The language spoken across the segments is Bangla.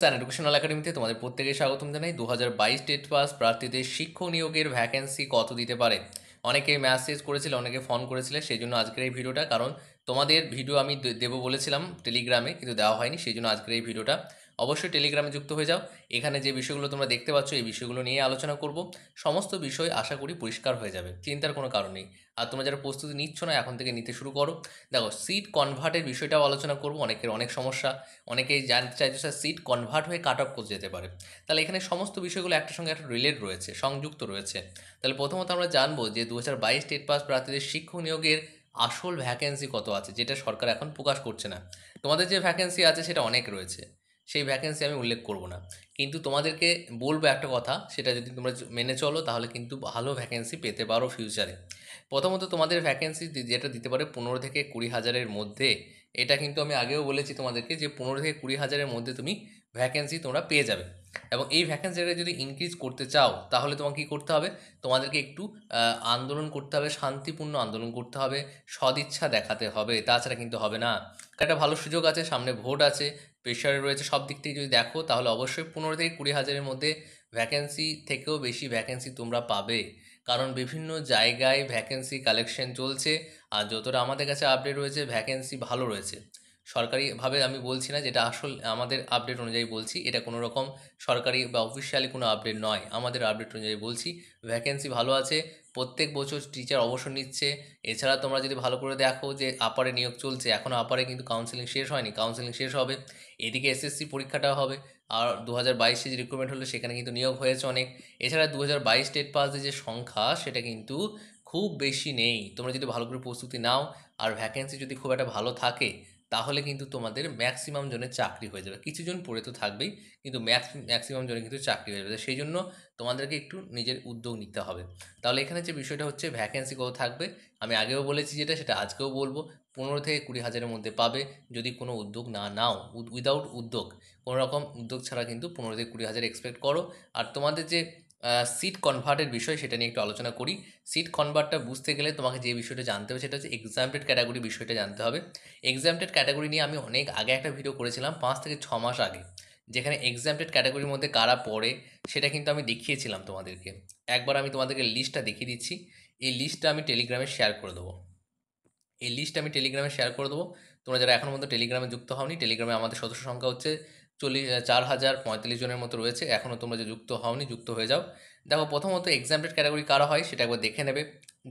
এডুকেশনাল একাডেমিতে তোমাদের প্রত্যেকে স্বাগতম জানাই। 2022 টেট পাস প্রার্থীদের শিক্ষক নিয়োগের ভ্যাকেন্সি কত দিতে পারে? অনেকে মেসেজ করেছিলে, অনেকে ফোন করেছিলে, সেই জন্য আজকের এই ভিডিওটা। কারণ তোমাদের ভিডিও আমি দেবো বলেছিলাম টেলিগ্রামে, কিন্তু দেওয়া হয়নি, সেই জন্য আজকের এই ভিডিওটা। অবশ্যই টেলিগ্রামে যুক্ত হয়ে যাও। এখানে যে বিষয়গুলো তোমরা দেখতে পাচ্ছ এই বিষয়গুলো নিয়ে আলোচনা করব। সমস্ত বিষয় আশা করি পরিষ্কার হয়ে যাবে, চিন্তার কোনো কারণ নেই। আর তোমরা যারা প্রস্তুতি নিচ্ছ না, এখন থেকে নিতে শুরু করো। দেখো, সিট কনভার্টের বিষয়টাও আলোচনা করব। অনেকের অনেক সমস্যা, অনেকেই জানতে চাইছে স্যার সিট কনভার্ট হয়ে কাট অফ কোর্স যেতে পারে। তাহলে এখানে সমস্ত বিষয়গুলো একটার সঙ্গে একটা রিলেট রয়েছে, সংযুক্ত রয়েছে। তাহলে প্রথমত আমরা জানবো যে 2022 টেট পাস প্রার্থীদের শিক্ষক নিয়োগের আসল ভ্যাকেন্সি কত আছে, যেটা সরকার এখন প্রকাশ করছে না। তোমাদের যে ভ্যাকেন্সি আছে সেটা অনেক রয়েছে, সেই ভ্যাকেন্সি আমি উল্লেখ করব না, কিন্তু তোমাদেরকে বলবো একটা কথা, সেটা যদি তোমরা মেনে চলো তাহলে কিন্তু ভালো ভ্যাকেন্সি পেতে পারো ফিউচারে। প্রথমত তোমাদের ভ্যাকেন্সি যেটা দিতে পারে 15 থেকে 20 হাজারের মধ্যে। এটা কিন্তু আমি আগেও বলেছি তোমাদেরকে যে 15 থেকে 20 হাজারের মধ্যে তুমি ভ্যাকেন্সি তোমরা পেয়ে যাবে। এবং এই ভ্যাকেন্সিটা যদি ইনক্রিজ করতে চাও তাহলে তোমাকে কী করতে হবে? তোমাদেরকে একটু আন্দোলন করতে হবে, শান্তিপূর্ণ আন্দোলন করতে হবে, সদিচ্ছা দেখাতে হবে, তাছাড়া কিন্তু হবে না। একটা ভালো সুযোগ আছে, সামনে ভোট আছে, প্রেশারে রয়েছে, সব দিক থেকে যদি দেখো তাহলে অবশ্যই 15 থেকে 20 হাজারের মধ্যে ভ্যাকেন্সি থেকেও বেশি ভ্যাকেন্সি তোমরা পাবে। কারণ বিভিন্ন জায়গায় ভ্যাকেন্সি কালেকশন চলছে, আর যতটা আমাদের কাছে আপডেট রয়েছে ভ্যাকেন্সি ভালো রয়েছে। সরকারিভাবে আমি বলছি না, যেটা আসল আমাদের আপডেট অনুযায়ী বলছি, এটা কোনো রকম সরকারি বা অফিসিয়ালি কোনো আপডেট নয়, আমাদের আপডেট অনুযায়ী বলছি। ভ্যাকেন্সি ভালো আছে, প্রত্যেক বছর টিচার অবসর নিচ্ছে। এছাড়া তোমরা যদি ভালো করে দেখো যে আপারে নিয়োগ চলছে, এখনও আপারে কিন্তু কাউন্সেলিং শেষ হয়নি, কাউন্সেলিং শেষ হবে। এদিকে এসএসসি পরীক্ষাটাও হবে। আর 2022 যে রিক্রুটমেন্ট হলো সেখানে কিন্তু নিয়োগ হয়েছে অনেক। এছাড়া 2022 টেট পাসের যে সংখ্যা সেটা কিন্তু খুব বেশি নেই। তোমরা যদি ভালো করে প্রস্তুতি নাও আর ভ্যাকেন্সি যদি খুব একটা ভালো থাকে তাহলে কিন্তু তোমাদের ম্যাক্সিমাম জনের চাকরি হয়ে যাবে। কিছুজন পড়ে তো থাকবেই, কিন্তু ম্যাক্সিমাম জনের কিন্তু চাকরি হয়ে যাবে। সেই জন্য তোমাদেরকে একটু নিজের উদ্যোগ নিতে হবে। তাহলে এখানে যে বিষয়টা হচ্ছে ভ্যাকেন্সি কত থাকবে, আমি আগেও বলেছি যেটা, সেটা আজকেও বলবো। 15 থেকে 20 হাজারের মধ্যে পাবে, যদি কোনো উদ্যোগ না নাও। উইদাউট উদ্যোগ, কোনো রকম উদ্যোগ ছাড়া কিন্তু 15 থেকে 20 হাজার এক্সপেক্ট করো। আর তোমাদের যে সিট কনভার্টের বিষয় সেটা নিয়ে একটু আলোচনা করি। সিট কনভার্টটা বুঝতে গেলে তোমাকে যে বিষয়টা জানতে হবে সেটা হচ্ছে এক্সামটেড ক্যাটাগরি বিষয়টা জানতে হবে। এক্সামটেড ক্যাটাগরি নিয়ে আমি অনেক আগে একটা ভিডিও করেছিলাম, 5 থেকে 6 মাস আগে, যেখানে এক্সামটেড ক্যাটাগরির মধ্যে কারা পড়ে সেটা কিন্তু আমি দেখিয়েছিলাম তোমাদেরকে। একবার আমি তোমাদেরকে লিস্টটা দেখিয়ে দিচ্ছি। এই লিস্টটা আমি টেলিগ্রামে শেয়ার করে দেবো। এই লিস্ট আমি টেলিগ্রামে শেয়ার করে দেবো। তোমরা যারা এখনও পর্যন্ত টেলিগ্রামে যুক্ত হওনি, টেলিগ্রামে আমাদের সদস্য সংখ্যা হচ্ছে 4045 জনের মতো রয়েছে। এখনও তোমরা যে যুক্ত হওনি, যুক্ত হয়ে যাও। দেখো, প্রথমত এক্সামটেড ক্যাটাগরি কারা হয় সেটা একবার দেখে নেবে।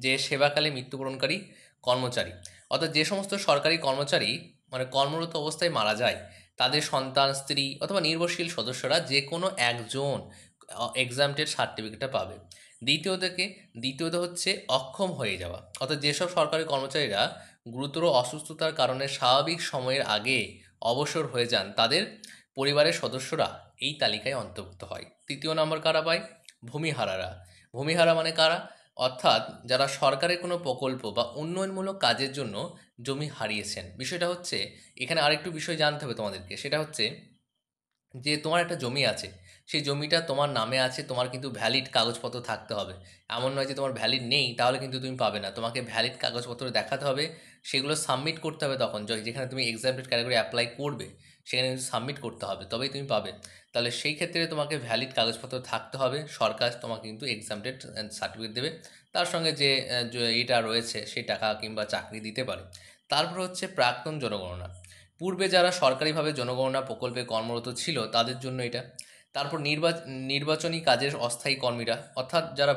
যে সেবাকালে মৃত্যুবরণকারী কর্মচারী, অর্থাৎ যে সমস্ত সরকারি কর্মচারী মানে কর্মরত অবস্থায় মারা যায়, তাদের সন্তান, স্ত্রী অথবা নির্ভরশীল সদস্যরা যে কোনো একজন এক্সামটেড সার্টিফিকেটটা পাবে। দ্বিতীয়ত হচ্ছে অক্ষম হয়ে যাওয়া, অর্থাৎ যেসব সরকারি কর্মচারীরা গুরুতর অসুস্থতার কারণে স্বাভাবিক সময়ের আগে অবসর হয়ে যান, তাদের পরিবারের সদস্যরা এই তালিকায় অন্তর্ভুক্ত হয়। তৃতীয় নম্বর কারা পায়? ভূমিহারারা। ভূমিহারা মানে কারা? অর্থাৎ যারা সরকারের কোনো প্রকল্প বা উন্নয়নমূলক কাজের জন্য জমি হারিয়েছেন। বিষয়টা হচ্ছে, এখানে আরেকটু বিষয় জানতে হবে তোমাদেরকে, সেটা হচ্ছে যে তোমার একটা জমি আছে, সেই জমিটা তোমার নামে আছে, তোমার কিন্তু ভ্যালিড কাগজপত্র থাকতে হবে। এমন নয় যে তোমার ভ্যালিড নেই তাহলে কিন্তু তুমি পাবে না, তোমাকে ভ্যালিড কাগজপত্র দেখাতে হবে। সেগুলো সাবমিট করতে হবে তখন যেখানে তুমি এক্সামটেড ক্যাটাগরি অ্যাপ্লাই করবে, সেখানে কিন্তু সাবমিট করতে হবে, তবেই তুমি পাবে। তাহলে সেই ক্ষেত্রে তোমাকে ভ্যালিড কাগজপত্র থাকতে হবে, সরকার তোমাকে কিন্তু এক্সামটেড সার্টিফিকেট দেবে। তার সঙ্গে যে এটা রয়েছে সেই টাকা কিংবা চাকরি দিতে পারে। তারপর হচ্ছে প্রাক্তন জনগণনা। পূর্বে যারা সরকারিভাবে জনগণনা প্রকল্পে কর্মরত ছিল তাদের জন্য এটা। তারপর নির্বাচনী কাজের অস্থায়ী কর্মীরা, অর্থাৎ যারা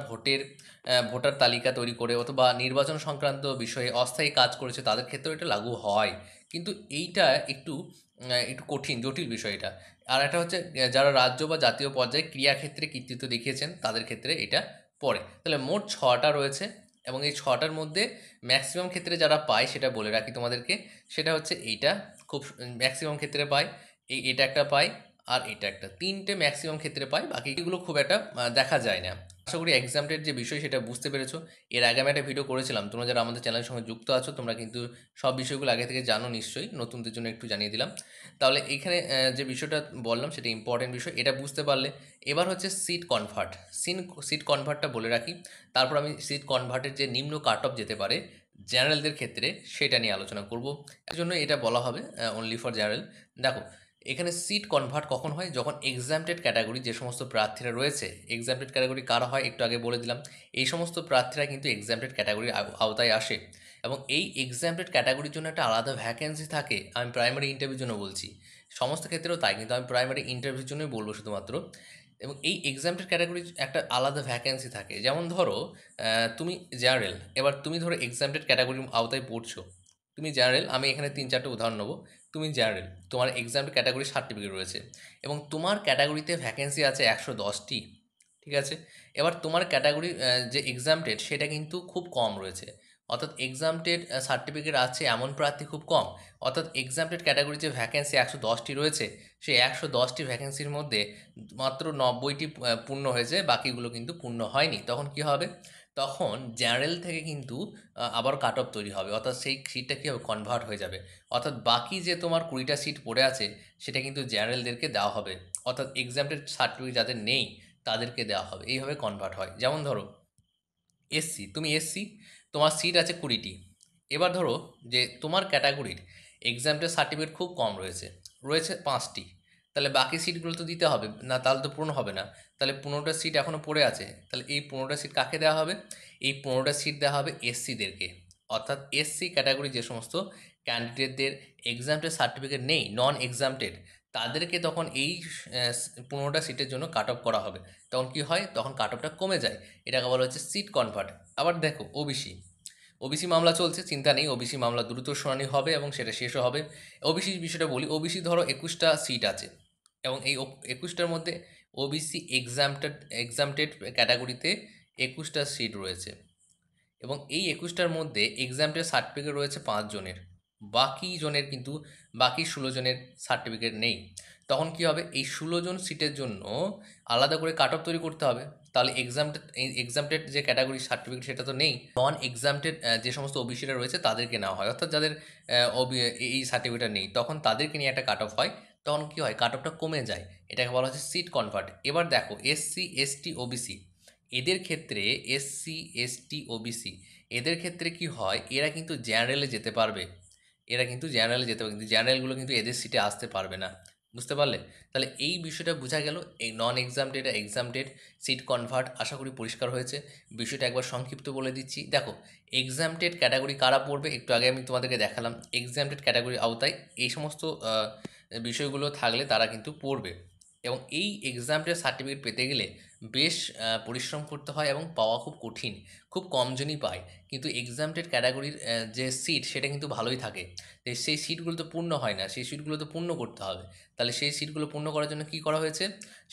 ভোটার তালিকা তৈরি করে অথবা নির্বাচন সংক্রান্ত বিষয়ে অস্থায়ী কাজ করেছে তাদের ক্ষেত্রেও এটা লাগু হয়। কিন্তু এইটা একটু কঠিন, জটিল বিষয় এটা। আর একটা হচ্ছে যারা রাজ্য বা জাতীয় পর্যায়ে ক্রীড়াক্ষেত্রে কৃতিত্ব দেখিয়েছেন তাদের ক্ষেত্রে এটা পড়ে। তাহলে মোট 6টা রয়েছে, এবং এই 6টার মধ্যে ম্যাক্সিমাম ক্ষেত্রে যারা পায় সেটা বলে রাখি তোমাদেরকে, সেটা হচ্ছে এইটা। খুব ম্যাক্সিমাম ক্ষেত্রে পায়, এটা একটা পায়, আর এটা একটা, 3টে ম্যাক্সিমাম ক্ষেত্রে পায়, বাকিগুলো খুব একটা দেখা যায় না। আশা করি এক্সামটের যে বিষয় সেটা বুঝতে পেরেছো। এর আগে আমি একটা ভিডিও করেছিলাম, তোমরা যারা আমাদের চ্যানেলের সঙ্গে যুক্ত আছো তোমরা কিন্তু সব বিষয়গুলো আগে থেকে জানো নিশ্চয়ই, নতুনদের জন্য একটু জানিয়ে দিলাম। তাহলে এইখানে যে বিষয়টা বললাম সেটা ইম্পর্টেন্ট বিষয়, এটা বুঝতে পারলে এবার হচ্ছে সিট কনভার্ট। সিট কনভার্টটা বলে রাখি, তারপর আমি সিট কনভার্টের যে নিম্ন কাট অফ যেতে পারে জেনারেলদের ক্ষেত্রে সেটা নিয়ে আলোচনা করব। এর জন্য এটা বলা হবে অনলি ফর জেনারেল। দেখো, এখানে সিট কনভার্ট কখন হয়? যখন এক্সামটেড ক্যাটাগরি যে সমস্ত প্রার্থীরা রয়েছে, এক্সামটেড ক্যাটাগরি কারা হয় একটু আগে বলে দিলাম। এই সমস্ত প্রার্থীরা কিন্তু এক্সামটেড ক্যাটাগরির আওতায় আসে এবং এই এক্সামটেড ক্যাটাগরির জন্য একটা আলাদা ভ্যাকেন্সি থাকে। আমি প্রাইমারি ইন্টারভিউর জন্য বলছি, সমস্ত ক্ষেত্রেও তাই, কিন্তু আমি প্রাইমারি ইন্টারভিউর জন্যই বলবো শুধুমাত্র। এবং এই এক্সামটেড ক্যাটাগরির একটা আলাদা ভ্যাকেন্সি থাকে। যেমন ধরো তুমি জেনারেল, এবার তুমি ধরো এক্সামটেড ক্যাটাগরির আওতায় পড়ছো, তুমি জেনারেল, আমি এখানে ৩-৪টে উদাহরণ নেবো। তুমি জেনারেল, তোমার এক্সাম ক্যাটাগরি সার্টিফিকেট রয়েছে এবং তোমার ক্যাটাগরিতে ভ্যাকেন্সি আছে ১১০টি, ঠিক আছে? এবার তোমার ক্যাটাগরি যে এক্সামটেড সেটা কিন্তু খুব কম রয়েছে, অর্থাৎ এক্সামটেড সার্টিফিকেট আছে এমন প্রার্থী খুব কম। অর্থাৎ এক্সামটেড ক্যাটাগরি যে ভ্যাকেন্সি ১১০টি রয়েছে, সেই ১১০টি ভ্যাকেন্সির মধ্যে মাত্র ৯০টি পূর্ণ হয়েছে, বাকিগুলো কিন্তু পূর্ণ হয়নি। তখন কি হবে? তখন জেনারেল থেকে কিন্তু আবার কাট অফ তৈরি হবে, অর্থাৎ সেই সিটটা কী হবে? কনভার্ট হয়ে যাবে। অর্থাৎ বাকি যে তোমার ২০টা সিট পড়ে আছে সেটা কিন্তু জেনারেলদেরকে দেওয়া হবে, অর্থাৎ এক্সামটেড সার্টিফিকেট যাদের নেই তাদেরকে দেওয়া হবে। এইভাবে কনভার্ট হয়। যেমন ধরো এসসি, তুমি এসসি, তোমার সিট আছে ২০টি। এবার ধরো যে তোমার ক্যাটাগরির এক্সামটেড সার্টিফিকেট খুব কম রয়েছে, রয়েছে ৫টি। তাহলে বাকি সিটগুলো তো দিতে হবে না, তাহলে তো পূরণ হবে না। তাহলে ১৫টা সিট এখনও পড়ে আছে, তাহলে এই ১৫টা সিট কাকে দেওয়া হবে? এই ১৫টা সিট দেওয়া হবে এসসিদেরকে। অর্থাৎ এসসি ক্যাটাগরি যে সমস্ত ক্যান্ডিডেটদের এক্সামটেড সার্টিফিকেট নেই, নন এক্সামটেড, তাদেরকে তখন এই ১৫টা সিটের জন্য কাট অফ করা হবে। তখন কি হয়? তখন কাট অফটা কমে যায়। এটাকে বলা হচ্ছে সিট কনভার্ট। আবার দেখো ওবিসি, ওবিসি মামলা চলছে, চিন্তা নেই, ওবিসি মামলা দ্রুত শুনানি হবে এবং সেটা শেষও হবে। ওবিসি বিষয়টা বলি, ওবিসি ধরো ২১টা সিট আছে এবং এই ২১টার মধ্যে ওবিসি এক্সামটেড ক্যাটাগরিতে ২১টা সিট রয়েছে এবং এই ২১টার মধ্যে এক্সামটেড সার্টিফিকেট রয়েছে ৫ জনের, বাকি জনের কিন্তু বাকি ১৬ জনের সার্টিফিকেট নেই। তখন কি হবে? এই ১৬ জন সিটের জন্য আলাদা করে কাট অফ তৈরি করতে হবে। তাহলে এক্সামটেড যে ক্যাটাগরি সার্টিফিকেট সেটা তো নেই, নন এক্সামটেড যে সমস্ত ওবিসিরা রয়েছে তাদেরকে নেওয়া হয়, অর্থাৎ যাদের এই সার্টিফিকেটটা নেই, তখন তাদেরকে নিয়ে একটা কাট অফ হয়। তখন কি হয়? কাট অফটা কমে যায়। এটাকে বলা হচ্ছে সিট কনভার্ট। এবার দেখো এসসি, এসটি, ওবিসি, এদের ক্ষেত্রে এসসি, এসটি, ওবিসি এদের ক্ষেত্রে কি হয়? এরা কিন্তু জেনারেলে যেতে পারবে, এরা কিন্তু জেনারেলে যেতে পারবে, কিন্তু জেনারেলগুলো কিন্তু এদের সিটে আসতে পারবে না। বুঝতে পারলে? তাহলে এই বিষয়টা বোঝা গেল। এই নন এক্সামটেড আর এক্সামটেড সিট কনভার্ট, আশা করি পরিষ্কার হয়েছে। বিষয়টা একবার সংক্ষিপ্ত বলে দিচ্ছি। দেখো এক্সামটেড ক্যাটাগরি কারা পড়বে, একটু আগে আমি তোমাদেরকে দেখালাম। এক্সামটেড ক্যাটাগরির আওতায় এই সমস্ত বিষয়গুলো থাকলে তারা কিন্তু পড়বে এবং এই এক্সামটেড সার্টিফিকেট পেতে গেলে বেশ পরিশ্রম করতে হয় এবং পাওয়া খুব কঠিন, খুব কমজনই পায়। কিন্তু এক্সামটেড ক্যাটাগরির যে সিট সেটা কিন্তু ভালোই থাকে। তো সেই সিটগুলো তো পূর্ণ হয় না, সেই সিটগুলো তো পূর্ণ করতে হবে। তাহলে সেই সিটগুলো পূর্ণ করার জন্য কী করা হয়েছে?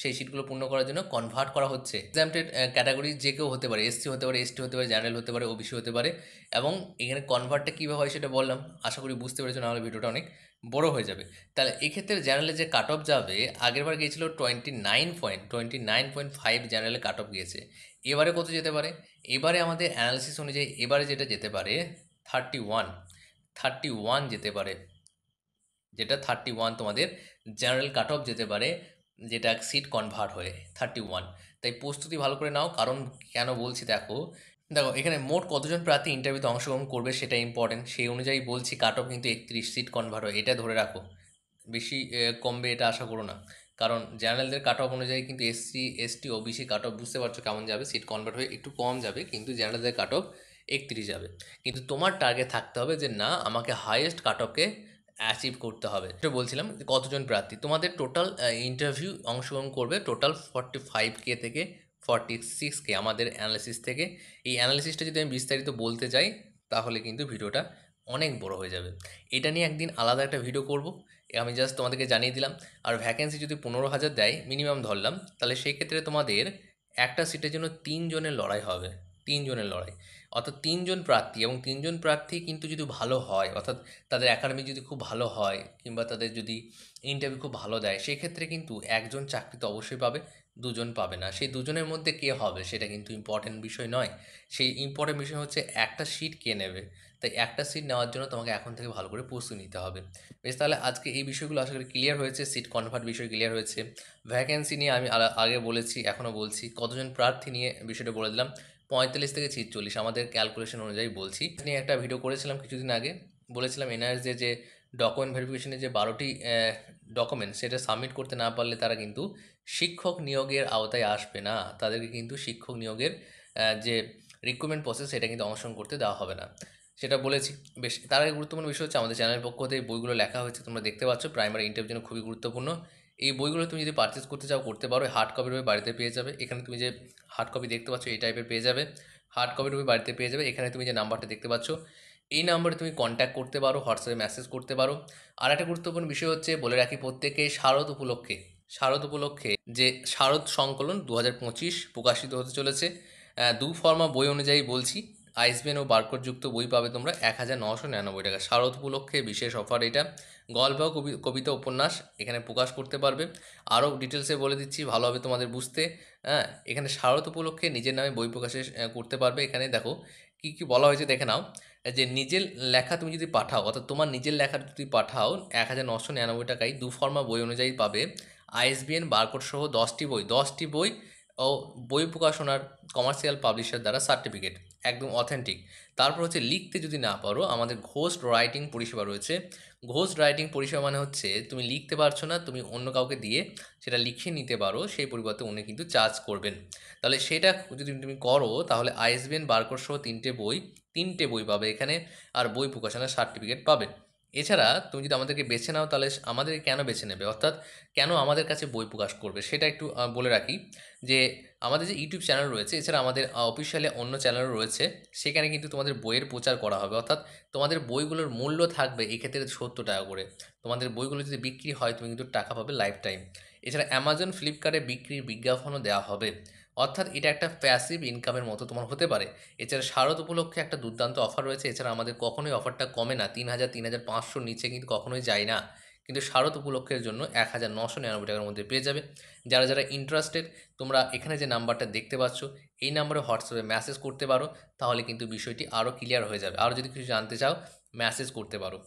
সেই সিটগুলো পূর্ণ করার জন্য কনভার্ট করা হচ্ছে। এক্সামটেড ক্যাটাগরির যে কেউ হতে পারে, এসসি হতে পারে, এসটি হতে পারে, জেনারেল হতে পারে, ওবিসি হতে পারে। এবং এখানে কনভার্টটা কীভাবে হয় সেটা বললাম, আশা করি বুঝতে পেরেছো, নাহলে ভিডিওটা অনেক বড় হয়ে যাবে। তাহলে এক্ষেত্রে জেনারেলে যে কাট অফ যাবে, আগেরবার গিয়েছিল 29.5 জেনারেলে কাট অফ গিয়েছে। এবারে কত যেতে পারে? এবারে আমাদের অ্যানালিসিস অনুযায়ী এবারে যেটা যেতে পারে 31 যেতে পারে, যেটা 31 তোমাদের জেনারেল কাট অফ যেতে পারে, যেটা সিট কনভার্ট হয়ে 31। তাই প্রস্তুতি ভালো করে নাও, কারণ কেন বলছি দেখো, দেখো এখানে মোট কতজন প্রার্থী ইন্টারভিউতে অংশগ্রহণ করবে সেটা ইম্পর্টেন্ট, সেই অনুযায়ী বলছি কাট অফ কিন্তু ৩১ সিট কনভার্ট হয়, এটা ধরে রাখো। বেশি কমবে এটা আশা করো না, কারণ জেনারেলদের কাট অফ অনুযায়ী কিন্তু SC, ST, OBC cut off বুঝতে পারছো কেমন যাবে, সিট কনভার্ট হয়ে একটু কম যাবে, কিন্তু জেনারেলদের কাট অফ ৩১ যাবে। কিন্তু তোমার টার্গেট থাকতে হবে যে না, আমাকে হাইয়েস্ট কাট অফকে অ্যাচিভ করতে হবে। এটা বলছিলাম যে কতজন প্রার্থী তোমাদের টোটাল ইন্টারভিউ অংশগ্রহণ করবে, টোটাল 45K থেকে 46K আমাদের অ্যানালিসিস থেকে। এই অ্যানালিসিসটা যদি আমি বিস্তারিত বলতে যাই তাহলে কিন্তু ভিডিওটা অনেক বড় হয়ে যাবে। এটা নিয়ে একদিন আলাদা একটা ভিডিও করব, আমি জাস্ট তোমাদেরকে জানিয়ে দিলাম। আর ভ্যাকেন্সি যদি ১৫,০০০ দেয় মিনিমাম ধরলাম, তাহলে সেই ক্ষেত্রে তোমাদের একটা সিটের জন্য ৩ জনের লড়াই হবে, ৩ জনের লড়াই। অর্থাৎ ৩ জন প্রার্থী, এবং ৩ জন প্রার্থী কিন্তু যদি ভালো হয়, অর্থাৎ তাদের একাডেমি যদি খুব ভালো হয় কিংবা তাদের যদি ইন্টারভিউ খুব ভালো দেয়, সেক্ষেত্রে কিন্তু একজন চাকরি তো অবশ্যই পাবে, দুজন পাবে না। সেই দুজনের মধ্যে কে হবে সেটা কিন্তু ইম্পর্টেন্ট বিষয় নয়, সেই ইম্পর্টেন্ট বিষয় হচ্ছে একটা সিট কে নেবে। তাই একটা সিট নেওয়ার জন্য তোমাকে এখন থেকে ভালো করে প্রস্তুতি নিতে হবে। বেশ, তাহলে আজকে এই বিষয়গুলো আশা করি ক্লিয়ার হয়েছে, সিট কনভার্ট বিষয় ক্লিয়ার হয়েছে, ভ্যাকেন্সি নিয়ে আমি আগে বলেছি, এখনও বলছি, কতজন প্রার্থী নিয়ে বিষয়টা বলে দিলাম, ৪৫ থেকে ৪৬ আমাদের ক্যালকুলেশন অনুযায়ী বলছি। নিয়ে একটা ভিডিও করেছিলাম কিছুদিন আগে, বলেছিলাম এনআরএস যে ডকুমেন্ট ভেরিফিকেশনে যে ১২টি ডকুমেন্ট সেটা সাবমিট করতে না পারলে তারা কিন্তু শিক্ষক নিয়োগের আওতায় আসবে না। তাদেরকে কিন্তু শিক্ষক নিয়োগের যে রিক্রুটমেন্ট প্রসেস সেটা কিন্তু অংশগ্রহণ করতে দেওয়া হবে না। সেটা বলেছি। বেশ, তার আগে গুরুত্বপূর্ণ বিষয় হচ্ছে আমাদের চ্যানেলের পক্ষ থেকে বইগুলো লেখা হয়েছে, তোমরা দেখতে পাচ্ছ। প্রাইমারি ইন্টারভিউর জন্য খুবই গুরুত্বপূর্ণ। এই বইগুলো তুমি যদি পারচেজ করতে চাও করতে পারো। হার্ড কপির বই বাড়িতে পেয়ে যাবে। এখানে তুমি যে হার্ড কপি দেখতে পাচ্ছ এই টাইপের পেয়ে যাবে। হার্ড কপির বই বাড়িতে পেয়ে যাবে। এখানে তুমি যে নাম্বারটা দেখতে পাচ্ছ এই নাম্বারে তুমি কন্ট্যাক্ট করতে পারো, হোয়াটসঅ্যাপে মেসেজ করতে পারো। আর একটা গুরুত্বপূর্ণ বিষয় হচ্ছে বলে রাখি প্রত্যেকে, শারদ উপলক্ষে যে শারদ সংকলন 2025 প্রকাশিত হতে চলেছে। দু ফর্মা বই অনুযায়ী বলছি, আইসবেন ও বারকোডযুক্ত বই পাবে তোমরা 1999 টাকা। শারদ উপলক্ষে বিশেষ অফার এটা। গল্প, কবিতা, উপন্যাস এখানে প্রকাশ করতে পারবে। আরও ডিটেলসে বলে দিচ্ছি, ভালো হবে তোমাদের বুঝতে। হ্যাঁ, এখানে শারদ উপলক্ষে নিজের নামে বই প্রকাশে করতে পারবে। এখানে দেখো কী কী বলা হয়েছে দেখে নাও। যে নিজের লেখা তুমি যদি পাঠাও, অর্থাৎ তোমার নিজের লেখা যদি পাঠাও 1999 টাকায় দু ফর্মা বই অনুযায়ী পাবে আইএসবিএন বারকোড সহ 10টি বই ও বই প্রকাশনার কমার্শিয়াল পাবলিশার দ্বারা সার্টিফিকেট, একদম অথেন্টিক। তারপর হচ্ছে লিখতে যদি না পারো, আমাদের ঘোস্ট রাইটিং পরিষেবা রয়েছে। ঘোস্ট রাইটিং পরিষেবা মানে হচ্ছে তুমি লিখতে পারছো না, তুমি অন্য কাউকে দিয়ে সেটা লিখে নিতে পারো, সেই পরিবর্তে উনি কিন্তু চার্জ করবেন। তাহলে সেটা যদি তুমি করো তাহলে আইএসবিএন বারকোড সহ তিনটে বই পাবে এখানে, আর বই প্রকাশনার সার্টিফিকেট পাবে। এছাড়া তুমি যদি আমাদেরকে বেছে নাও তাহলে আমাদেরকে কেন বেছে নেবে, অর্থাৎ কেন আমাদের কাছে বই প্রকাশ করবে, সেটা একটু বলে রাখি। যে আমাদের যে ইউটিউব চ্যানেল রয়েছে, এছাড়া আমাদের অফিসিয়ালি অন্য চ্যানেলও রয়েছে। সেখানে কিন্তু তোমাদের বইয়ের প্রচার করা হবে, অর্থাৎ তোমাদের বইগুলোর মূল্য থাকবে এক্ষেত্রে 70 টাকা করে। তোমাদের বইগুলো যদি বিক্রি হয় তুমি কিন্তু টাকা পাবে লাইফ টাইম। এছাড়া অ্যামাজন, ফ্লিপকার্টে বিক্রির বিজ্ঞাপনও দেওয়া হবে, অর্থাৎ এটা একটা প্যাসিভ ইনকামের মতো তোমার হতে পারে। এছাড়া শারদ উপলক্ষে একটা দুর্দান্ত অফার রয়েছে। এছাড়া আমাদের কখনোই অফারটা কমে না, 3,500 নিচে কিন্তু কখনোই যায় না। কিন্তু শারদ উপলক্ষের জন্য 1999 টাকার মধ্যে পেয়ে যাবে। যারা যারা ইন্টারেস্টেড, তোমরা এখানে যে নাম্বারটা দেখতে পাচ্ছ এই নাম্বারে হোয়াটসঅ্যাপে মেসেজ করতে পারো, তাহলে কিন্তু বিষয়টি আরও ক্লিয়ার হয়ে যাবে। আরও যদি কিছু জানতে চাও মেসেজ করতে পারো।